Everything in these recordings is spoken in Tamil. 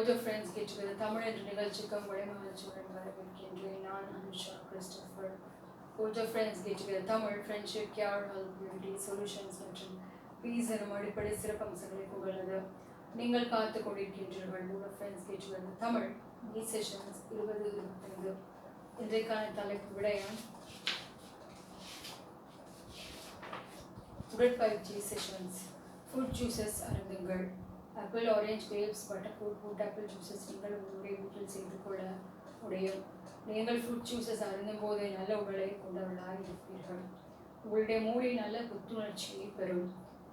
Bojo friends get together. Tamil என்ற நிகழ்ச்சிக்கு உங்களை மகிழ்ச்சியுடன் வரவேற்கின்றேன். நான் Anusha Christopher. Bojo friends get together. Tamil friendship, care, help, unity, solutions மற்றும் peace எனும் அடிப்படை சிறப்பம்சங்களை கொண்டுள்ளது. நீங்கள் பார்த்து கொண்டிருக்கின்றீர்கள் Bojo friends get together. Tamil E sessions 20-25. இன்றைக்கான தலைப்பு விடயம் உடற்பயிற்சி செஷன்ஸ். ஃபுட் ஜூஸஸ் அருந்துங்கள். Apple, orange, grapes, butterfruit, fruit apple juices நீங்கள் உங்களுடைய வீட்டில் செய்து கொள்ள முடியும். நீங்கள் ஃபுட் ஜூஸஸ் அருந்தும் போது நல்ல உடலை கொண்டவர்களாக இருப்பீர்கள். உங்களுடைய மூளை நல்ல புத்துணர்ச்சியை பெறும்.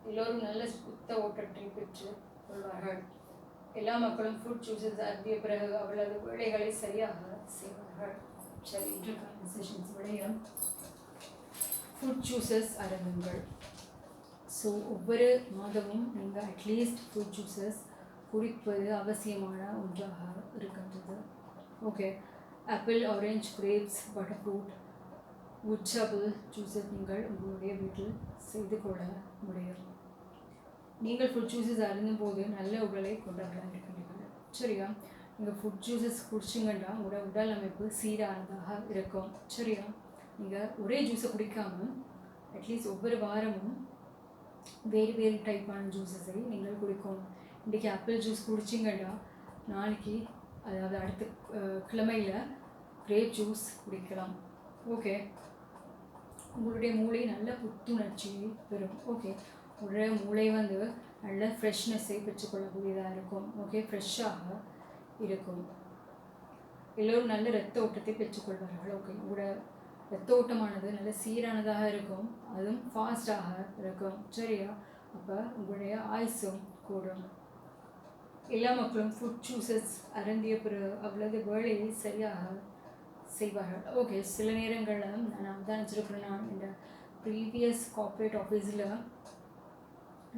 எல்லோரும் நல்ல புத்த ஓட்டத்தை பெற்று கொள்வார்கள். எல்லா மக்களும் ஃபுட் ஜூஸஸ் அருந்திய பிறகு அவர்களது வேலைகளை சரியாக செய்வார்கள். சரி, இன்றைக்கான செஷன்ஸ் விடயம் ஃபுட் ஜூஸஸ் அருந்துங்கள். ஸோ ஒவ்வொரு மாதமும் நீங்கள் அட்லீஸ்ட் ஃப்ரூட் ஜூஸஸ் குடிப்பது அவசியமான ஒன்றாக இருக்கின்றது. Okay, apple, orange, grapes, butterfruit, wood apple juices நீங்கள் உங்களுடைய வீட்டில் செய்து கொள்ள முடியும். நீங்கள் ஃபுட் ஜூஸஸ் அருந்தும் போது நல்ல உடலை கொண்டவர்களாக இருக்கின்றீர்கள். சரியா? நீங்கள் ஃபுட் ஜூஸஸ் குடிச்சிங்கன்னா உங்களோட உடல் அமைப்பு சீரானதாக இருக்கும். சரியா? நீங்கள் ஒரே ஜூஸை குடிக்காமல் அட்லீஸ்ட் ஒவ்வொரு வாரமும் வேறு வேறு டைப்பான ஜூஸஸை நீங்கள் குடிக்கணும். இன்றைக்கி ஆப்பிள் ஜூஸ் குடிச்சிங்கன்னா நாளைக்கு, அதாவது அடுத்த கிழமையில் கிரேப் ஜூஸ் குடிக்கலாம். ஓகே, உங்களுடைய மூளை நல்ல புத்துணர்ச்சியை பெறும். ஓகே, உங்களுடைய மூளை நல்ல ஃப்ரெஷ்னஸை பெற்றுக்கொள்ளக்கூடியதாக இருக்கும். ஓகே, ஃப்ரெஷ்ஷாக இருக்கும். எல்லோரும் நல்ல இரத்த ஓட்டத்தை பெற்றுக்கொள்வார்கள். ஓகே, உங்களோட இரத்த ஓட்டமானது நல்ல சீரானதாக இருக்கும், அதுவும் ஃபாஸ்டாக இருக்கும். சரியா? அப்போ உங்களுடைய ஆயுசும் கூடும். எல்லா மக்களும் ஃபுட் ஜூஸஸ் அருந்திய பிறகு அவ்வளவு வேலையை சரியாக செய்வார்கள். ஓகே, சில நேரங்களில் நான் அவதானிச்சிருக்கிறேன். நான் இந்த ப்ரீவியஸ் கார்ப்பரேட் ஆஃபீஸில்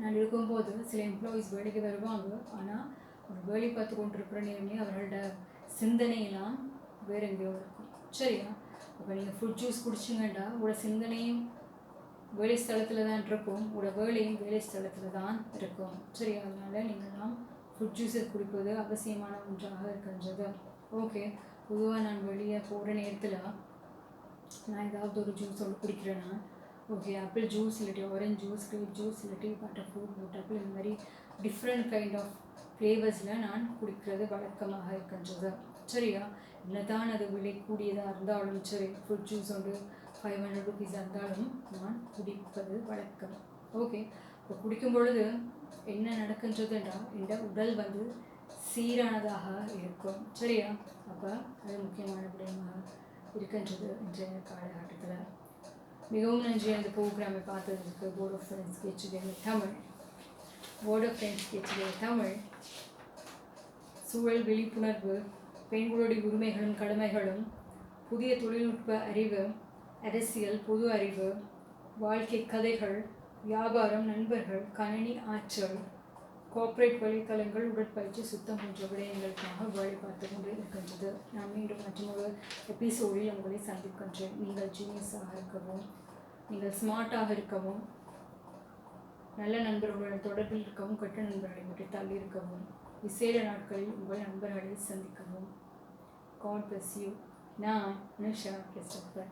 நான் இருக்கும்போது சில எம்ப்ளாயீஸ் வேலைக்கு வருவாங்க. ஆனால் ஒரு வேலை பார்த்து கொண்டிருக்கிற நேரமே அவர்களோட சிந்தனையெல்லாம் வேறு எங்கேயோ இருக்கும். சரியா? அப்போ நீங்கள் ஃபுட் ஜூஸ் குடிச்சிங்கன்னா உங்களோட சிந்தனையும் வேலை ஸ்தலத்தில் தான் இருக்கும், உங்களோட வேலையும் வேலை ஸ்தலத்தில் தான் இருக்கும். சரி, அதனால் நீங்கள்லாம் ஃபுட் ஜூஸஸ் குடிப்பது அவசியமான ஒன்றாக இருக்கின்றது. ஓகே, பொதுவாக நான் வெளியே போகிற நேரத்தில் நான் ஏதாவது ஒரு ஜூஸ் ஒன்று குடிக்கிறேன்னா, ஓகே, ஆப்பிள் ஜூஸ் இல்லாட்டி ஆரஞ்ச் ஜூஸ், கிரேப் ஜூஸ் இல்லாட்டி பட்டர்ஃப்ரூட், ஃப்ரூட் ஆப்பிள், இந்த மாதிரி டிஃப்ரெண்ட் கைண்ட் ஆஃப் ஃப்ளேவர்ஸில் நான் குடிக்கிறது வழக்கமாக இருக்கின்றது. சரியா? என்னதான் அது விலை கூடியதாக இருந்தாலும் சரி, ஃப்ரூட் ஜூஸ் வந்து 500 rupees இருந்தாலும் நான் குடிப்பது வழக்கம். ஓகே, இப்போ குடிக்கும் பொழுது என்ன நடக்கின்றதுன்றா இந்த உடல் சீரானதாக இருக்கும். சரியா? அப்போ அது முக்கியமான விடயமாக இருக்கின்றது இன்றைய காலகட்டத்தில். மிகவும் நன்றி அந்த ப்ரோக்ராமை பார்த்ததுக்கு. Board of friends get together Tamil. Board of friends get together Tamil சூழல் விழிப்புணர்வு, பெண்களுடைய உரிமைகளும் கடமைகளும், புதிய தொழில்நுட்ப அறிவு, அரசியல், பொது அறிவு, வாழ்க்கை கதைகள், வியாபாரம், நண்பர்கள், கணினி ஆற்றல், கார்ப்பரேட் வலைத்தளங்கள், உடற்பயிற்சி, சுத்தம் போன்ற விடயங்களுக்காக வேலை பார்த்து கொண்டு இருக்கின்றது. நான் மீண்டும் மற்றொரு எபிசோடில் உங்களை சந்திக்கின்றேன். நீங்கள் ஜீனியஸாக இருக்கவும், நீங்கள் ஸ்மார்ட்டாக இருக்கவும், நல்ல நண்பர்களுடன் தொடர்பில் இருக்கவும், கெட்ட நண்பர்களை விட்டு தள்ளி இருக்கவும், விசேட நாட்களில் உங்கள் நண்பர்களை சந்திக்கவும். God bless you. நான் அனுஷா கிறிஸ்டோபர்.